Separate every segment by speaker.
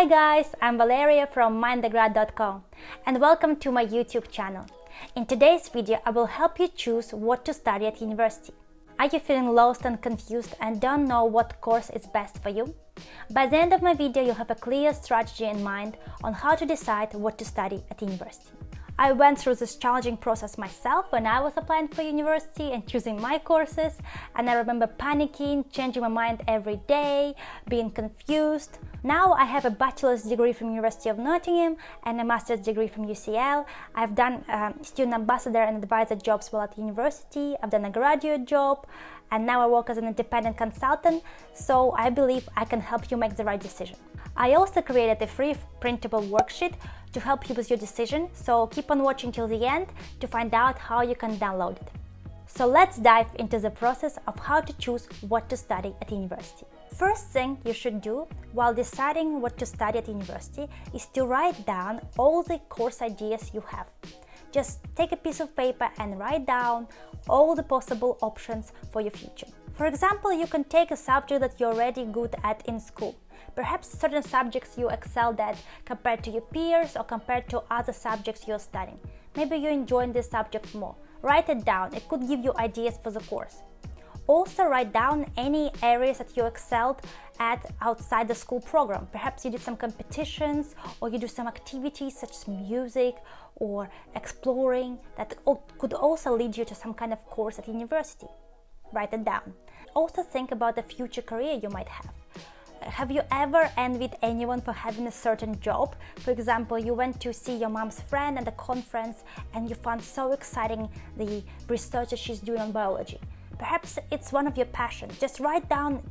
Speaker 1: Hi guys, I'm Valeria from mindthegrad.com and welcome to my YouTube channel. In today's video, I will help you choose what to study at university. Are you feeling lost and confused and don't know what course is best for you? By the end of my video, you'll have a clear strategy in mind on how to decide what to study at university. I went through this challenging process myself when I was applying for university and choosing my courses, and I remember panicking, changing my mind every day, being confused. Now I have a bachelor's degree from University of Nottingham and a master's degree from UCL. I've done student ambassador and advisor jobs while at university. I've done a graduate job, and now I work as an independent consultant, so I believe I can help you make the right decision. I also created a free printable worksheet to help you with your decision, so keep on watching till the end to find out how you can download it. So let's dive into the process of how to choose what to study at university. First thing you should do while deciding what to study at university is to write down all the course ideas you have. Just take a piece of paper and write down all the possible options for your future. For example, you can take a subject that you're already good at in school. Perhaps certain subjects you excelled at compared to your peers or compared to other subjects you're studying. Maybe you're enjoying this subject more. Write it down, it could give you ideas for the course. Also write down any areas that you excelled at outside the school program. Perhaps you did some competitions or you do some activities such as music or exploring that could also lead you to some kind of course at university. Write it down. Also think about the future career you might have. Have you ever envied anyone for having a certain job? For example, you went to see your mom's friend at a conference and you found so exciting the research that she's doing on biology. Perhaps it's one of your passions. Just write down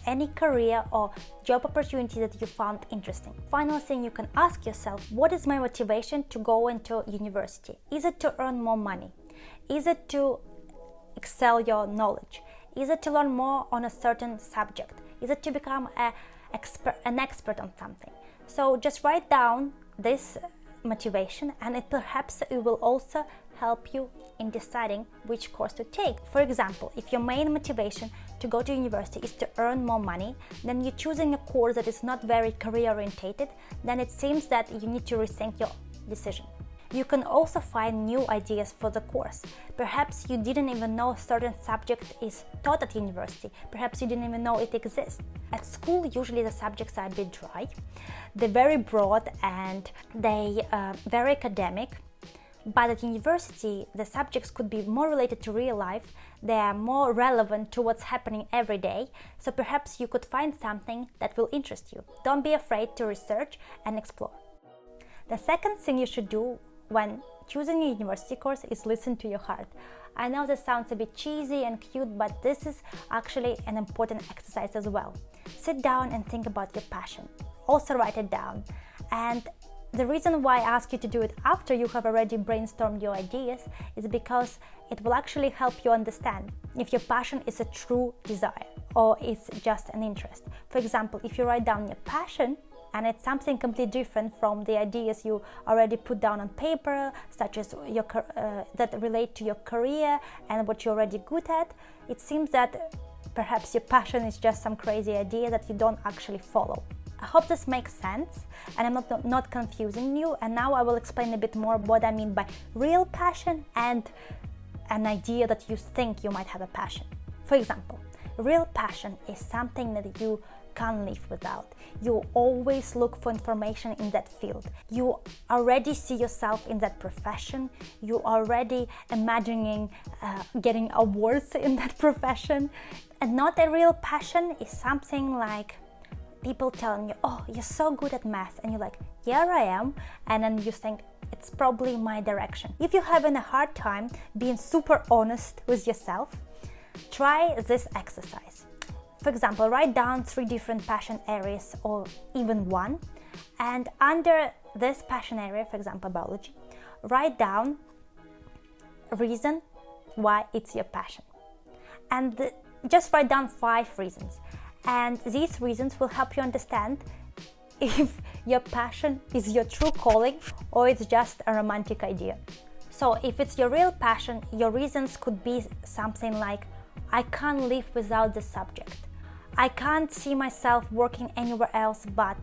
Speaker 1: any career or job opportunity that you found interesting. Final thing you can ask yourself, what is my motivation to go into university? Is it to earn more money? Is it to excel your knowledge? Is it to learn more on a certain subject? Is it to become an expert on something? So just write down this motivation, and it will also help you in deciding which course to take. For example, if your main motivation to go to university is to earn more money, then you're choosing a course that is not very career orientated, then it seems that you need to rethink your decision. You can also find new ideas for the course. Perhaps you didn't even know a certain subject is taught at university. Perhaps you didn't even know it exists. At school, usually the subjects are a bit dry. They're very broad and they are very academic. But at university, the subjects could be more related to real life. They are more relevant to what's happening every day. So perhaps you could find something that will interest you. Don't be afraid to research and explore. The second thing you should do when choosing a university course is listen to your heart. I know this sounds a bit cheesy and cute, but this is actually an important exercise as well. Sit down and think about your passion. Also write it down. And the reason why I ask you to do it after you have already brainstormed your ideas is because it will actually help you understand if your passion is a true desire or it's just an interest. For example, if you write down your passion, and it's something completely different from the ideas you already put down on paper, such as that relate to your career and what you're already good at, it seems that perhaps your passion is just some crazy idea that you don't actually follow. I hope this makes sense and I'm not confusing you, and now I will explain a bit more what I mean by real passion and an idea that you think you might have a passion. For example, real passion is something that you can't live without. You always look for information in that field. You already see yourself in that profession. You already imagining getting awards in that profession. And not a real passion is something like people telling you, oh, you're so good at math. And you're like, yeah, I am. And then you think, it's probably my direction. If you're having a hard time being super honest with yourself, try this exercise. For example, write down 3 different passion areas or even one, and under this passion area, for example, biology, write down a reason why it's your passion. And just write down 5 reasons. And these reasons will help you understand if your passion is your true calling or it's just a romantic idea. So if it's your real passion, your reasons could be something like, I can't live without this subject. I can't see myself working anywhere else but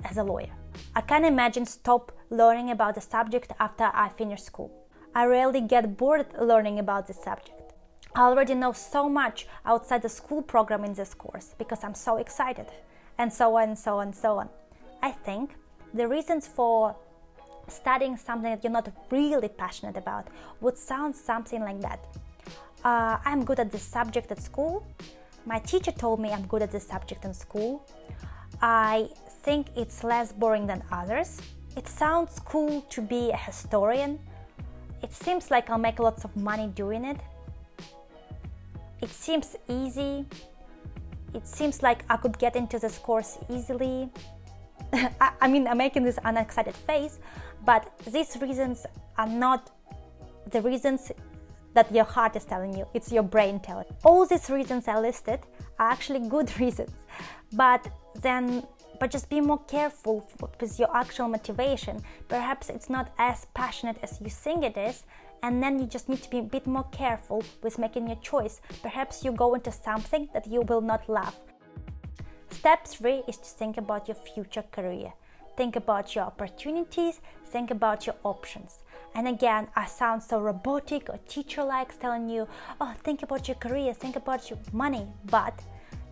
Speaker 1: as a lawyer. I can't imagine stop learning about the subject after I finish school. I rarely get bored learning about this subject. I already know so much outside the school program in this course because I'm so excited, and so on, so on, so on. I think the reasons for studying something that you're not really passionate about would sound something like that. I'm good at this subject at school. My teacher told me I'm good at this subject in school. I think it's less boring than others. It sounds cool to be a historian. It seems like I'll make lots of money doing it. It seems easy. It seems like I could get into this course easily. I'm making this unexcited face, but these reasons are not the reasons that your heart is telling you, it's your brain telling you. All these reasons I listed are actually good reasons, but just be more careful with your actual motivation. Perhaps it's not as passionate as you think it is, and then you just need to be a bit more careful with making your choice. Perhaps you go into something that you will not love. Step 3 is to think about your future career. Think about your opportunities, think about your options. And again, I sound so robotic or teacher-like telling you, oh, think about your career, think about your money, but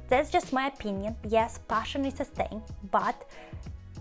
Speaker 1: that's just my opinion. Yes, passion is a thing, but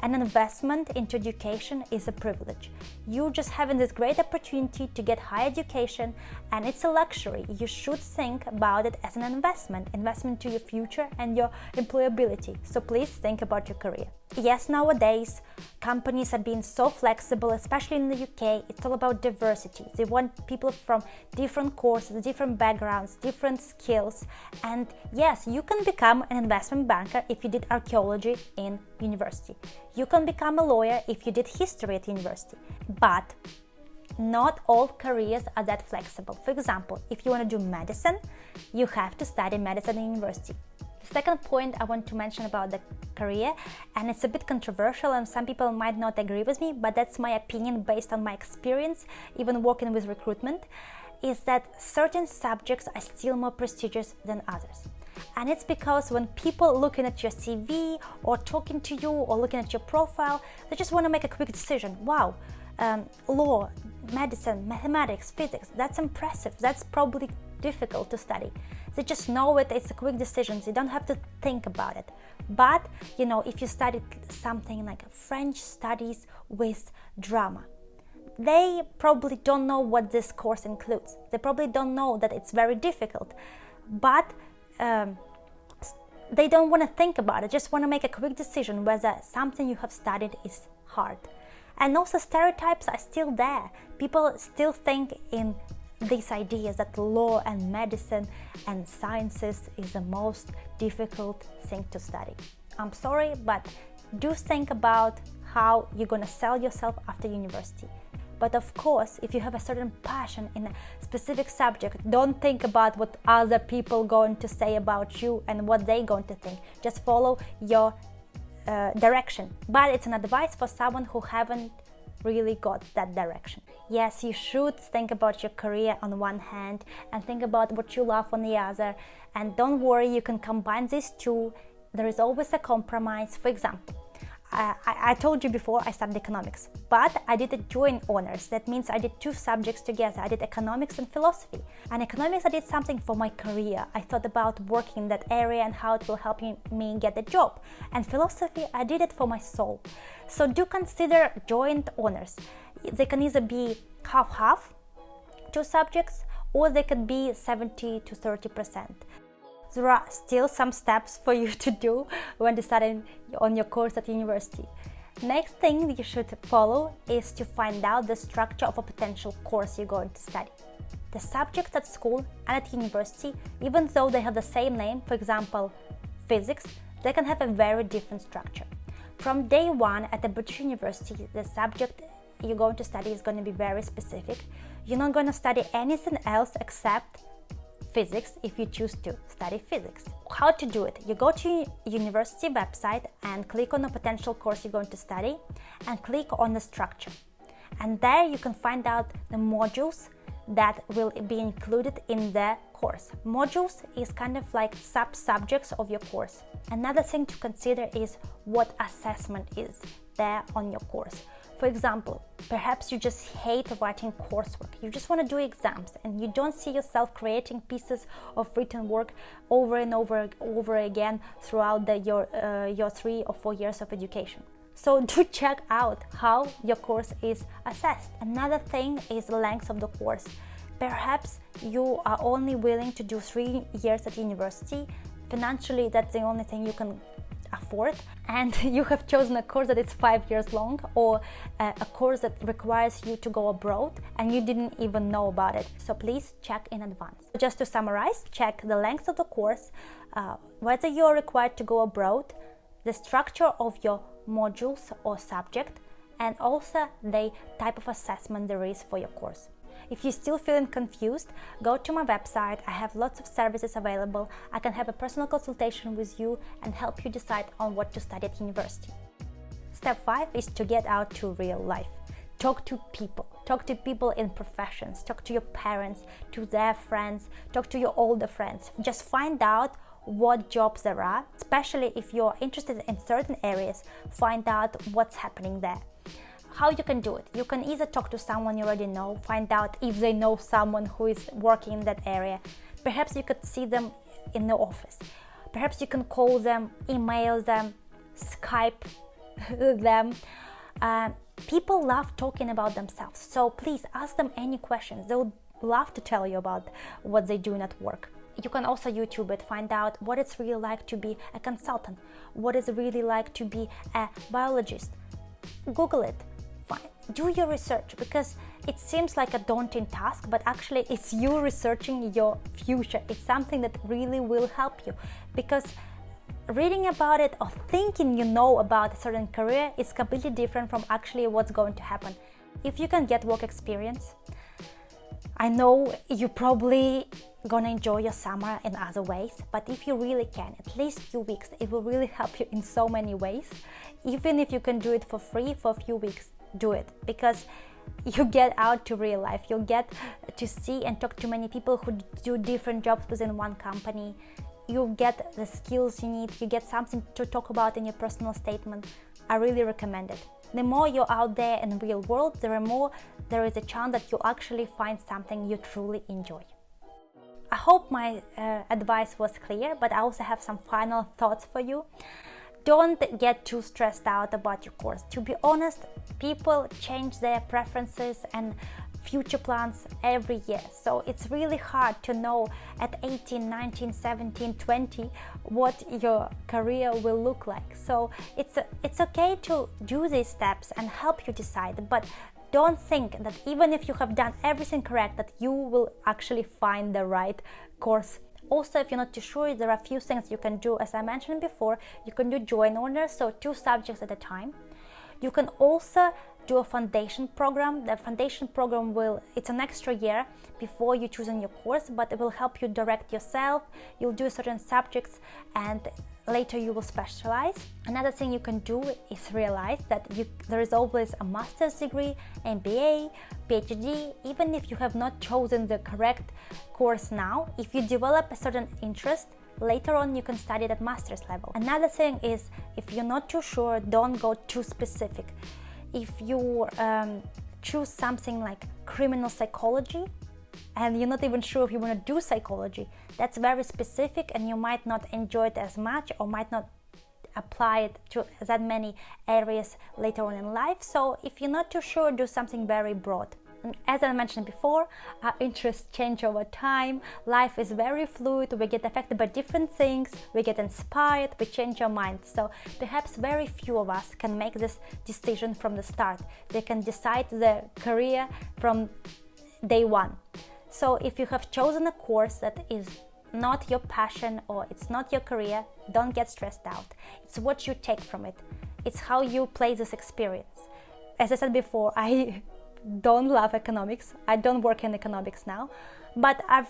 Speaker 1: an investment into education is a privilege. You're just having this great opportunity to get higher education, and it's a luxury. You should think about it as an investment to your future and your employability. So please think about your career. Yes, nowadays, companies are being so flexible, especially in the UK. It's all about diversity. They want people from different courses, different backgrounds, different skills. And yes, you can become an investment banker if you did archaeology in university. You can become a lawyer if you did history at university. But not all careers are that flexible. For example, if you want to do medicine, you have to study medicine in university. The second point I want to mention about the career, and it's a bit controversial and some people might not agree with me, but that's my opinion based on my experience, even working with recruitment, is that certain subjects are still more prestigious than others. And it's because when people looking at your CV or talking to you or looking at your profile, they just want to make a quick decision. Wow, law, medicine, mathematics, physics, that's impressive. That's probably difficult to study. They just know it, it's a quick decision. You don't have to think about it. But, if you studied something like French studies with drama, they probably don't know what this course includes. They probably don't know that it's very difficult. But they don't want to think about it, just want to make a quick decision whether something you have studied is hard. And also stereotypes are still there. People still think in these ideas that law and medicine and sciences is the most difficult thing to study. I'm sorry, but do think about how you're going to sell yourself after university. But of course, if you have a certain passion in a specific subject, don't think about what other people are going to say about you and what they're going to think. Just follow your direction. But it's an advice for someone who haven't really got that direction. Yes, you should think about your career on one hand and think about what you love on the other. And don't worry, you can combine these two. There is always a compromise. For example, I told you before I studied economics, but I did a joint honors. That means I did two subjects together. I did economics and philosophy. And economics, I did something for my career. I thought about working in that area and how it will help me get a job. And philosophy, I did it for my soul. So do consider joint honors. They can either be half-half, two subjects, or they could be 70 to 30%. There are still some steps for you to do when deciding on your course at university. Next thing you should follow is to find out the structure of a potential course you're going to study. The subjects at school and at university, even though they have the same name, for example, physics, they can have a very different structure. From day one at a British university, the subject you're going to study is going to be very specific. You're not going to study anything else except physics if you choose to study physics. How to do it? You go to university website and click on the potential course you're going to study and click on the structure. And there you can find out the modules that will be included in the course. Modules is kind of like sub-subjects of your course. Another thing to consider is what assessment is there on your course. For example, perhaps you just hate writing coursework. You just want to do exams and you don't see yourself creating pieces of written work over and over again throughout your 3 or 4 years of education. So do check out how your course is assessed. Another thing is the length of the course. Perhaps you are only willing to do 3 years at university. Financially, that's the only thing you can afford, and you have chosen a course that is 5 years long, or a course that requires you to go abroad and you didn't even know about it. So please check in advance. Just to summarize, check the length of the course, whether you're required to go abroad, the structure of your modules or subject, and also the type of assessment there is for your course. If you're still feeling confused, go to my website. I have lots of services available. I can have a personal consultation with you and help you decide on what to study at university. Step 5 is to get out to real life. Talk to people. Talk to people in professions. Talk to your parents, to their friends, talk to your older friends. Just find out what jobs there are, especially if you're interested in certain areas, find out what's happening there. How you can do it? You can either talk to someone you already know, find out if they know someone who is working in that area. Perhaps you could see them in the office. Perhaps you can call them, email them, Skype them. People love talking about themselves, so please ask them any questions. They would love to tell you about what they do at work. You can also YouTube it, find out what it's really like to be a consultant, what it's really like to be a biologist. Google it. Do your research, because it seems like a daunting task, but actually it's you researching your future. It's something that really will help you, because reading about it or thinking you know about a certain career is completely different from actually what's going to happen. If you can get work experience, I know you're probably gonna enjoy your summer in other ways, but if you really can, at least a few weeks, it will really help you in so many ways. Even if you can do it for free for a few weeks, do it, because you get out to real life. You'll get to see and talk to many people who do different jobs within one company. You get the skills you need, you get something to talk about in your personal statement. I really recommend it. The more you're out there in the real world, the more there is a chance that you'll actually find something you truly enjoy. I hope my advice was clear, but I also have some final thoughts for you. Don't get too stressed out about your course. To be honest, people change their preferences and future plans every year. So it's really hard to know at 18, 19, 17, 20 what your career will look like. So it's okay to do these steps and help you decide, but don't think that even if you have done everything correct, that you will actually find the right course. Also, if you're not too sure, there are a few things you can do. As I mentioned before, you can do joint honors, so 2 subjects at a time. You can also do a foundation program. The foundation program it's an extra year before you choosing your course, but it will help you direct yourself. You'll do certain subjects and later you will specialize. Another thing you can do is realize that there is always a master's degree, MBA, PhD. Even if you have not chosen the correct course now, if you develop a certain interest, later on you can study it at master's level. Another thing is, if you're not too sure, don't go too specific. If you choose something like criminal psychology and you're not even sure if you want to do psychology, that's very specific and you might not enjoy it as much or might not apply it to that many areas later on in life. So if you're not too sure, do something very broad. And as I mentioned before, our interests change over time. Life is very fluid. We get affected by different things. We get inspired. We change our minds. So perhaps very few of us can make this decision from the start. They can decide their career from day one. So if you have chosen a course that is not your passion or it's not your career, don't get stressed out. It's what you take from it. It's how you play this experience. As I said before, I don't love economics. I don't work in economics now, but I've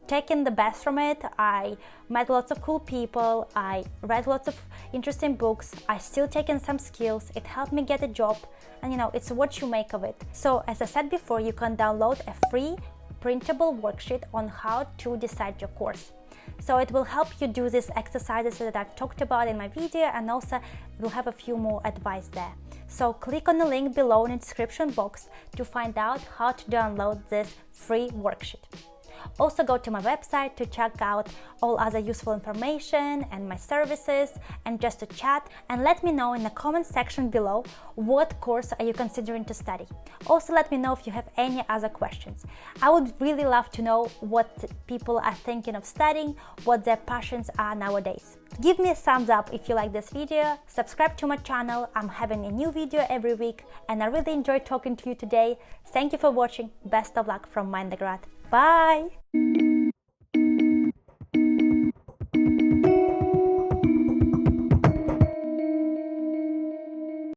Speaker 1: taken the best from it. I met lots of cool people. I read lots of interesting books. I still taken some skills. It helped me get a job, and it's what you make of it. So as I said before, you can download a free printable worksheet on how to decide your course. So it will help you do these exercises that I've talked about in my video, and also we'll have a few more advice there. So click on the link below in the description box to find out how to download this free worksheet. Also go to my website to check out all other useful information and my services, and just to chat, and let me know in the comment section below what course are you considering to study. Also let me know if you have any other questions. I would really love to know what people are thinking of studying, what their passions are nowadays. Give me a thumbs up if you like this video, subscribe to my channel, I'm having a new video every week, and I really enjoyed talking to you today. Thank you for watching, best of luck from Mindagrad. Bye!